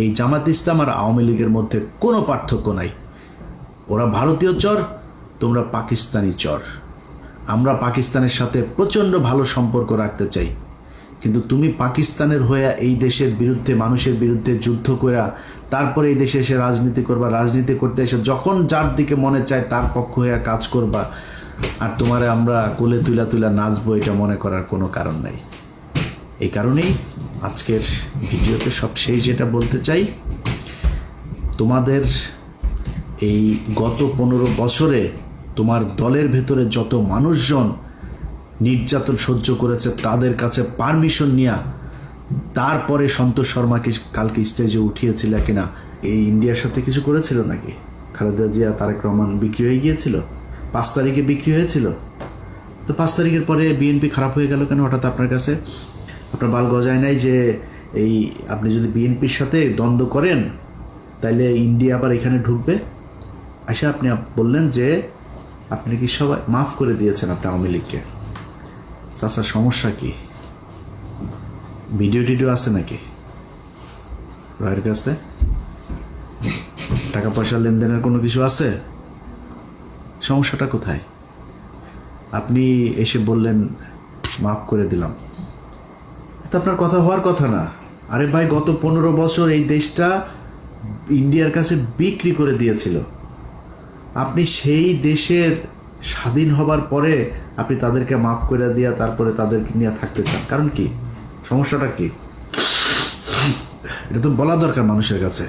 এই জামাত ইসলাম আর আওয়ামী লীগের মধ্যে কোনো পার্থক্য নাই। ওরা ভারতীয় চর, তোমরা পাকিস্তানি চর। আমরা পাকিস্তানের সাথে প্রচণ্ড ভালো সম্পর্ক রাখতে চাই, কিন্তু তুমি পাকিস্তানের হয়ে এই দেশের বিরুদ্ধে, মানুষের বিরুদ্ধে যুদ্ধ করা, তারপরে এই দেশে এসে রাজনীতি করবা, রাজনীতি করতে এসে যখন যার দিকে মনে চায় তার পক্ষ হয়ে কাজ করবা, আর তোমারে আমরা কোলে তুলা তুলা নাচবো, এটা মনে করার কোনো কারণ নাই। এই কারণেই আজকের ভিডিওতে সব শেষ যেটা বলতে চাই, তোমাদের এই গত 15 বছরে তোমার দলের ভেতরে যত মানুষজন নির্যাতন সহ্য করেছে, তাদের কাছে পারমিশন নিয়ে তারপরে সন্তোষ শর্মাকে কালকে স্টেজে উঠিয়েছিল কিনা? এই ইন্ডিয়ার সাথে কিছু করেছিল নাকি? খালেদা জিয়া, তারেক রহমান বিক্রি হয়ে গিয়েছিল, 5 তারিখে বিক্রি হয়েছিল। তো 5 তারিখের পরে বিএনপি খারাপ হয়ে গেল কেন হঠাৎ আপনার কাছে? আপনার বাল গজায় নাই যে এই আপনি যদি বিএনপির সাথে দ্বন্দ্ব করেন তাইলে ইন্ডিয়া আবার এখানে ঢুকবে? আচ্ছা, আপনি বললেন যে আপনি কি সবাই মাফ করে দিয়েছেন আপনি আওয়ামী লীগকে। চাচার সমস্যা কি? ভিডিও টিডিও আছে নাকি রয়ের কাছে? টাকা পয়সা লেনদেনের কোনো কিছু আছে? সমস্যাটা কোথায়? আপনি এসে বললেন মাফ করে দিলাম, এটা আপনার কথা হওয়ার কথা না। আরে ভাই, গত 15 বছর এই দেশটা ইন্ডিয়ার কাছে বিক্রি করে দিয়েছিল। আপনি সেই দেশের স্বাধীন হবার পরে আপনি তাদেরকে মাফ করে দিয়া তারপরে তাদেরকে নিয়ে থাকতে চান, কারণ কি? সমস্যাটা কি? এটা তো বলা দরকার মানুষের কাছে।